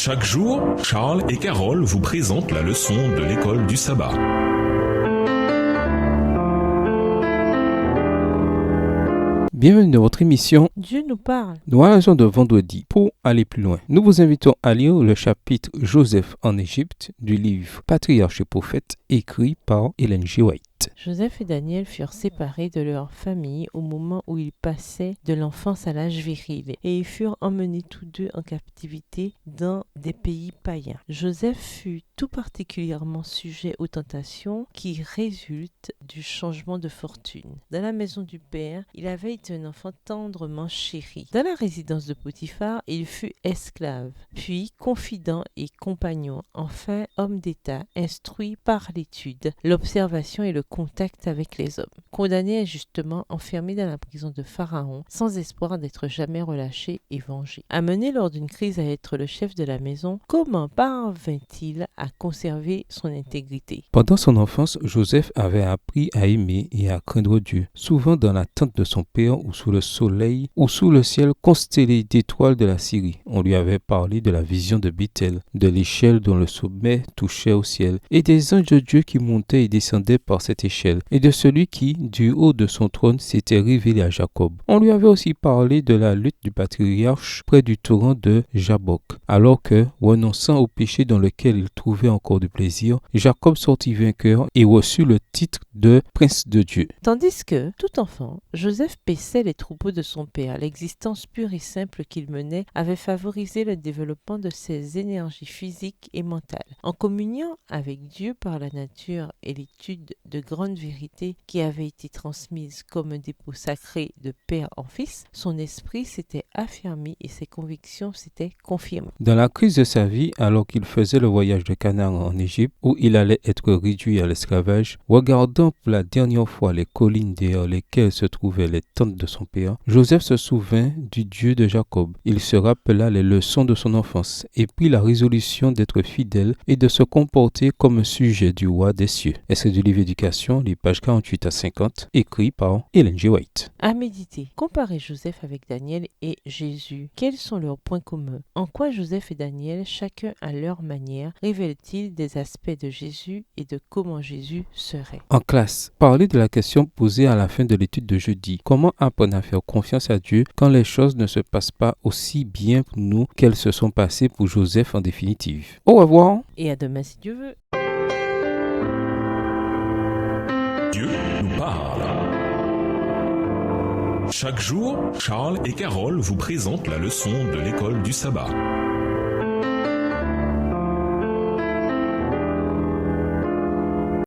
Chaque jour, Charles et Carole vous présentent la leçon de l'école du sabbat. Bienvenue dans votre émission Dieu nous parle. Nous raison de vendredi. Pour aller plus loin, nous vous invitons à lire le chapitre Joseph en Égypte du livre Patriarches et prophètes écrit par Ellen G. White. Joseph et Daniel furent séparés de leur famille au moment où ils passaient de l'enfance à l'âge viril et ils furent emmenés tous deux en captivité dans des pays païens. Joseph fut tout particulièrement sujet aux tentations qui résultent du changement de fortune. Dans la maison du père, il avait été un enfant tendrement chéri. Dans la résidence de Potiphar, il fut esclave, puis confident et compagnon, enfin homme d'État, instruit par l'étude, l'observation et le contact avec les hommes. Condamné injustement, enfermé dans la prison de Pharaon, sans espoir d'être jamais relâché et vengé. Amené lors d'une crise à être le chef de la maison, comment parvint-il à conserver son intégrité? Pendant son enfance, Joseph avait appris à aimer et à craindre Dieu, souvent dans la tente de son père ou sous le soleil ou sous le ciel constellé d'étoiles de la Syrie. On lui avait parlé de la vision de Bethel, de l'échelle dont le sommet touchait au ciel, et des anges de Dieu qui montaient et descendaient par cette échelle, et de celui qui, du haut de son trône, s'était révélé à Jacob. On lui avait aussi parlé de la lutte du patriarche près du torrent de Jabbok, alors que, renonçant au péché dans lequel il trouvait encore du plaisir, Jacob sortit vainqueur et reçut le titre de prince de Dieu. Tandis que, tout enfant, Joseph paissait les troupeaux de son père. L'existence pure et simple qu'il menait avait favorisé le développement de ses énergies physiques et mentales. En communiant avec Dieu par la nature et l'étude de grandes vérités qui avaient été transmises comme un dépôt sacré de père en fils, son esprit s'était affermi et ses convictions s'étaient confirmées. Dans la crise de sa vie, alors qu'il faisait le voyage de Canaan en Égypte, où il allait être réduit à l'esclavage, regardant pour la dernière fois les collines derrière lesquelles se trouvaient les tentes de son père, Joseph se souvint du Dieu de Jacob. Il se rappela les leçons de son enfance et prit la résolution d'être fidèle et de se comporter comme un sujet du roi des cieux. Extrait du livre Éducation, les pages 48 à 50, écrit par Ellen G. White. À méditer. Comparez Joseph avec Daniel et Jésus. Quels sont leurs points communs? En quoi Joseph et Daniel, chacun à leur manière, révèlent-ils des aspects de Jésus et de comment Jésus serait? En classe, parlez de la question posée à la fin de l'étude de jeudi. Comment apprendre à faire confiance à Dieu quand les choses ne se passent pas aussi bien pour nous qu'elles se sont passées pour Joseph en définitive? Au revoir. Et à demain si Dieu veut. Dieu nous parle. Chaque jour, Charles et Carole vous présentent la leçon de l'école du sabbat.